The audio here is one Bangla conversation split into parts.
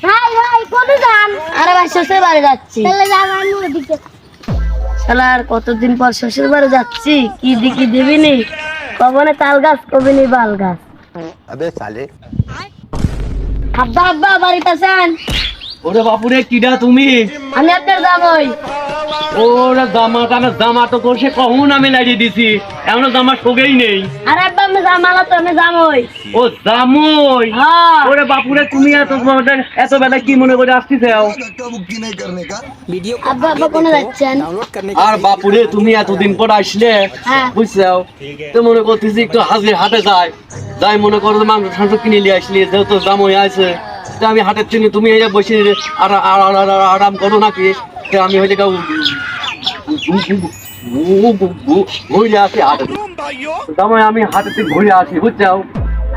ভাই ভাই কোথায় যান? আরে ভাই শ্বশুর বাড়ি যাচ্ছি। তাহলে যাবেন ওদিকে। শালার কতদিন পর শ্বশুর বাড়ি যাচ্ছি, কি দিকি দিবিনি, কবনে তাল গাছ কবিনি বাল গাছ। अबे साले আব্বা আব্বা বাড়িতে আছেন? ওরে বাপুরে কিডা তুমি? আমি আপনার যাবই। ওরে জামা তো কোষে কখন আমি লাগিয়ে দিছি, এমন জামা শোকেই নেই। আরে আব্বা আমি জামালা তো আমি যাবই। ও জামই। হ্যাঁ ওরে বাপুরে তুমি এত বেলা কি মনে করে আসছিস? धक्का मुक्की नहीं करने का वीडियो को আব্বা আব্বা কোনে যাচ্ছেন? डाउनलोड करने আর বাপুরে তুমি এতদিন পর আসলে, হ্যাঁ। বুঝছো তো মনে করতেছি একটু হাটে যাই মনে করো মাংস ঠাংস কিনে নিয়ে আসলি, যেহেতু জামই আছে তো আমি হাটের চিনি, তুমি এই যে বসে আরাম করো নাকি? তো আমি হইলে ঘুরে আসি হাটে, জামাই আমি হাটের দিন ঘুরে আসি, বুঝছো?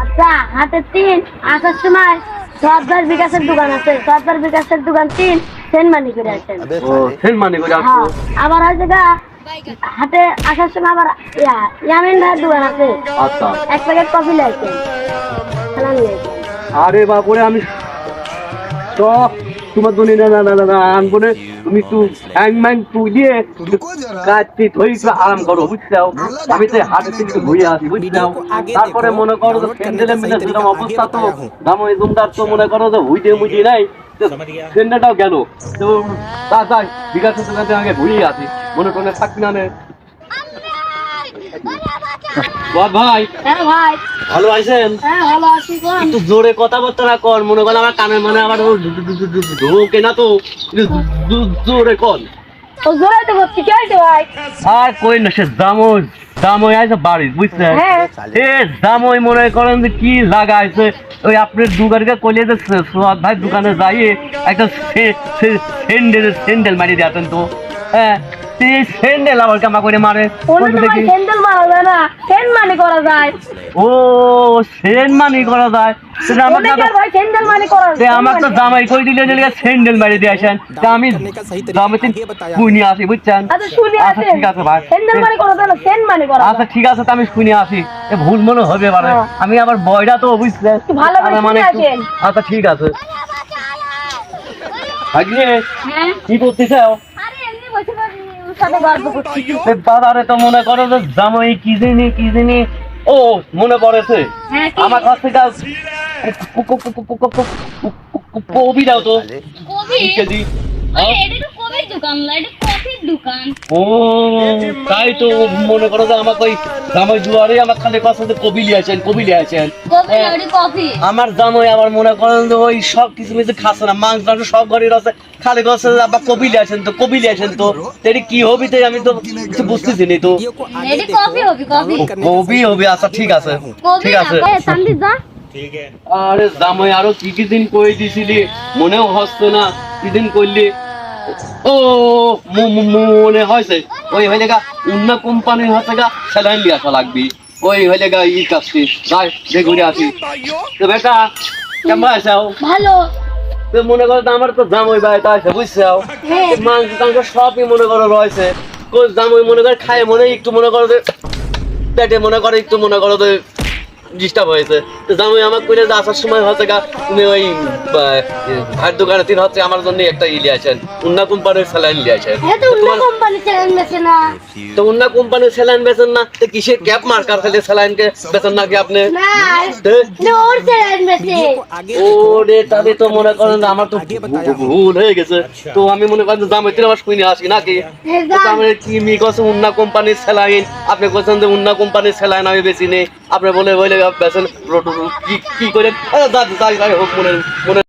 আচ্ছা হাতের তিন আসার সময় সর্দার বিকাশের দোকান আছে, সর্দার বিকাশের দোকান তিন সেন মানি করে আসেন। अबे ও साले ফের মানে করে আসবো। হ্যাঁ আবার হয়তো গা হাটে আসার সময় আবার ইয়ামিন ভাইয়ের দোকান আছে, আচ্ছা। এক প্যাকেট কফি লাইছেন, সালাম লাইছেন। আরে বাপুরে আমি সব তোমার জন্য না আনবো না, তুমি একটু হ্যাং ম্যাং তুলিয়ে रुको जरा কাজটি ধরে একটু আরাম করো, বুঝছো? আমি তো হাটের দিকে ঘুরে আসি, বুঝছো? তারপরে মনে করো যে স্যান্ডেলের মিলে যেরকম অবস্থা, তো দামই দুমদার তো মনে করো যে মুইটে নাই, স্যান্ডেলটাও গেল তো তাই বিকাশের দোকানে আগে ঘুরে আসি, মনে করলে থাকবি না নে। বল ভাই, হ্যাঁ ভাই, ভালো আছেন? হ্যাঁ ভালো আছি। কোন একটু জোরে কথাবার্তা কর, মনে করেন আমার কানের মানে আমার ঢোকে না, তো জোরে কর। ও জোরে তো বলছি, কি হয়েছে ভাই? আর কই না, সে জামই আছে বাড়ি, বুঝছেন? হ্যাঁ এ জামই মনে করেন যে কি লাগাইছে, ওই আপনার দুগারকে কইলে যে সোয়াদ ভাই দোকানে যাইয়ে একটা স্যান্ডেল মারি দিতেন তো। হ্যাঁ সেই স্যান্ডেল আবার কামা করে মারে ওনে তো ভাই দেখি। স্যান্ডেল মারা যায় না, সেন মানি করা যায়। ও সেন মানি করা যায়, সেটা আমার ওনে দাদা কি ভাই স্যান্ডেল মানি করা তে আমার তো জামাই কই দিলে যে স্যান্ডেল মারি দিয়ে আসেন, তা আমি জামাই শুনে আসি, বুঝছেন? আচ্ছা শুনি আচ্ছা আছে ঠিক আছে ভাই, স্যান্ডেল মানি করা যায় না, সেন মানি করা আচ্ছা যায়। ঠিক আছে, তো আমি শুনে আসি, এ ভুল মনে হবে এবারে, হ্যাঁ। আমি আবার বয়টা তো বুঝছেন ভালো করে তার মানে শুনে একটু- আসেন। আচ্ছা ঠিক আছে। আগে হ্যাঁ কি করতে চাও? আরে এমনি বসে বসে ওর সাথে গল্প করছি। বাজারে তো মনে করো যে জামাই কি জানি ও মনে পড়েছে, হ্যাঁ কি? আমার কাছ থেকে কবি দাও তো কবি? 2 কেজি। আরে এটা তো কবির দোকান না, এটা কফির দোকান। ও তাই তো মনে করো যে আমাকে ওই জামাই দুয়ারে আমার খালি কথা যে কবি লিয়েছেন কবি না, এটা কফি। আমার জামাই আবার মনে করেন যে ওই সব কিছু মিছে খাচ্ছে না, মাংস টাংস সব ঘরের আছে, খালি কথা আবার কবি লিয়েছেন তো তেরি কি হবি, তাই আমি তো কিছু বুঝতেছি নি তো। वीडियो को এটা কফি হবে, কফি। কবি হবে, আচ্ছা ঠিক আছে কবি ঠিক না, আছে। এ সামনে যা। আরে জামাই আরো কি দিন কই দিছিলি, মনেও হচ্ছে না কি দিন করলি। ও মনে হয়েছে ওই হইলে গা অন্য কোম্পানি হচ্ছে গা স্যালাইন লিয়ে আসা লাগবি, ওই হইলে গা ই কাজটি যাই যে ঘুরে আসি। তো বেটা কেমন আছো? ভালো। তো মনে করো তো আমার তো জামাই ভাই তা আছে, বুঝছো? হ্যাঁ। মাংস টাংস সবই মনে করো রয়েছে, কই জামাই মনে করে খায়, মনে একটু মনে করো যে পেটে মনে করে একটু মনে করো যে ডিস্টার্ব হয়েছে, তো জামাই আমাকে কইলে যে আসার সময় হচ্ছে গা তুমি ওই ভাইয়ের দোকানে তিন হচ্ছে আমার জন্য একটা ই লিয়ে আসেন, উন্না কোম্পানির স্যালাইন লিয়ে আসেন। এটা অন্য কোম্পানি চ্যানেল মেশে না। তো উন্না কোম্পানির স্যালাইন বেচেন না, তো কিসের ক্যাপ মার্কার খালি স্যালাইনকে বেচেন নাকি আপনি? না তো এটা ওর চ্যানেল মেশে। वीडियो को आगे ওরে তাহলে তো মনে করেন যে আমার তো ভুল হয়ে গেছে, তো আমি মনে করেন যে জামাই তিন আমার শুনে আসি নাকি। হ্যাঁ, তো আমি কি মি কছে উন্না কোম্পানির স্যালাইন, আপনি বলছেন যে উন্না কোম্পানির স্যালাইন আমি বেশি নেই, আপনি বলে বলে বেচেন কি করেন, যাই হোক মনে মনে